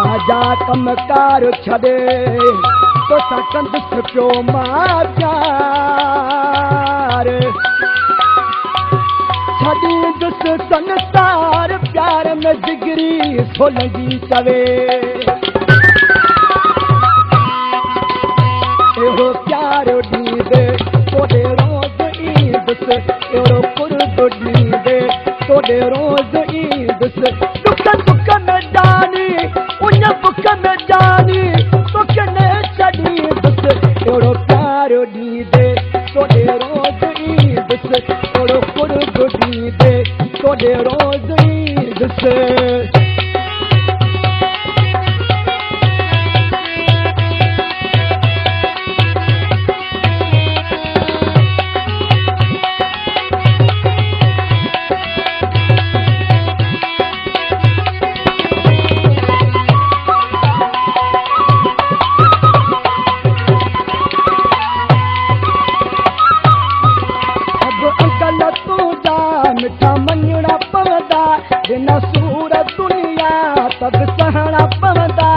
आजा कमकार छॾे तोसां कंदुसि पियो मां प्यार छॾींदुसि संसार प्यार में जिगरी सोलंगी चवे अहिड़ो प्यार ॾींदे तोॾे रोज़ ईंदुसि अहिड़ो कुर्ब ॾींदे तोॾे रोज़ ईंदुसि दुख दुख में जानी उन बुख में जानी तोखे न छॾींदुसि अहिड़ो प्यार ॾींदे तोॾे रोज़ ईंदुसि अहिड़ो कुर्ब ॾींदे तोॾे रोज़ ईंदुसि मिठा मञणा पवंदा बिन सूर दुनिया तब सहणा पवंदा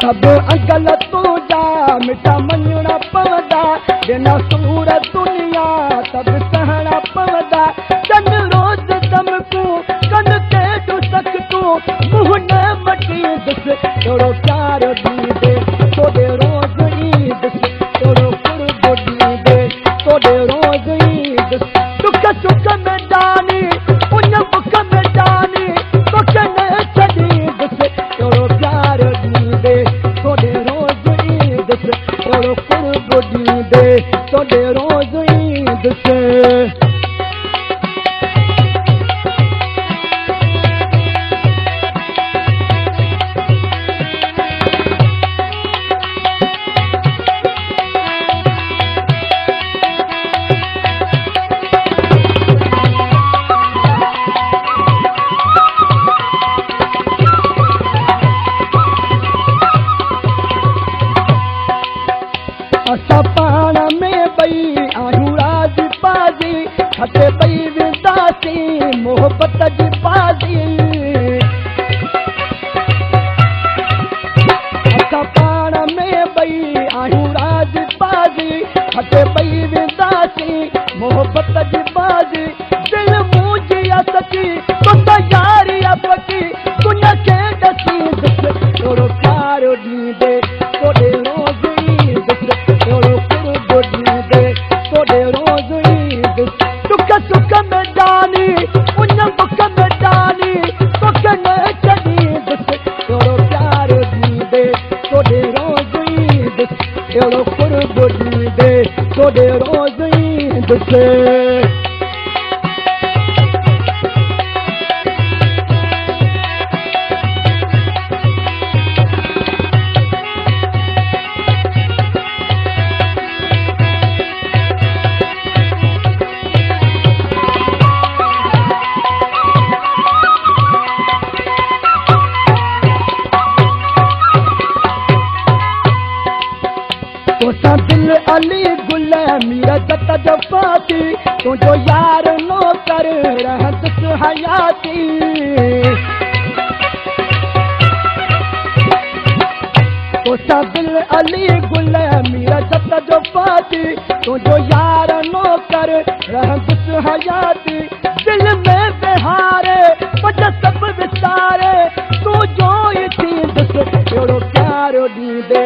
सभु अंगल तुंहिंजा मिठा मञणा पवंदा बिन सूर दुनिया तब सहणा पवंदा चन रोज़ दमकूं कन के ॾुसक तूं मुंहुं न मटींदुसि अहिड़ो प्यार ॾींदे तोॾे रोज़ ईंदुसि अहिड़ो कुर्ब ॾींदे तोॾे रोज़ ईंदुसि दुख सुख में जानी उन बुख में जानी तोखे न छॾींदुसि अहिड़ो प्यार ॾींदे तोॾे रोज़ ईंदुसि अहिड़ो कुर्ब ॾींदे तोॾे रोज़ ईंदुसि असां पाण में ॿई आहियूं राज़ बाज़ी खटे ॿई वेंदासीं मोहबत जी बाज़ी असां पाण में ॿई आहियूं राज़ बाज़ी खटे ॿई वेंदासीं मोहबत जी बाज़ी दिलि मुंहिंजी सची तुंहिंजा यारी पकी तुंहिंजे ॾसींदुसि अहिड़ो प्यार ॾींदे तोॾे रोज़ ईंदुसि अहिड़ो कुर्ब ॾींदे तोॾे रोज़ ईंदुसि दुख सुख में जानी उन बुख में जानी तोखे न छॾींदुसि अहिड़ो प्यार ॾींदे तोॾे रोज़ ईंदुसि अहिड़ो कुर्ब ॾींदे तोॾे रोज़ ईंदुसि तोसां दिल अली गुल मीर जत जो फाती तुंहिंजो यार नौकर रहंदुसि हयाती तोसां दिल अली गुल मीर जत जो फाती तुंहिंजो यार नौकर रहंदुसि हयाती दिल में बिहारे पज सभु विसारे तूं जो ई थींदुसि अहिड़ो प्यार ॾींदे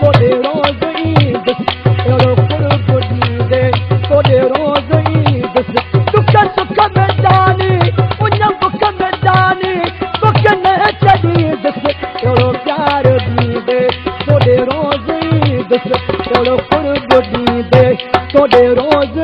तोॾे रोज़ ईंदुसि अहिड़ो कुर्ब ॾींदे तोॾे रोज़ ईंदुसि दुख सुख में जानी उन बुख में जानी तोखे न छॾींदुसि अहिड़ो प्यार ॾींदे तोॾे रोज़ ईंदुसि अहिड़ो कुर्ब ॾींदे तोॾे रोज़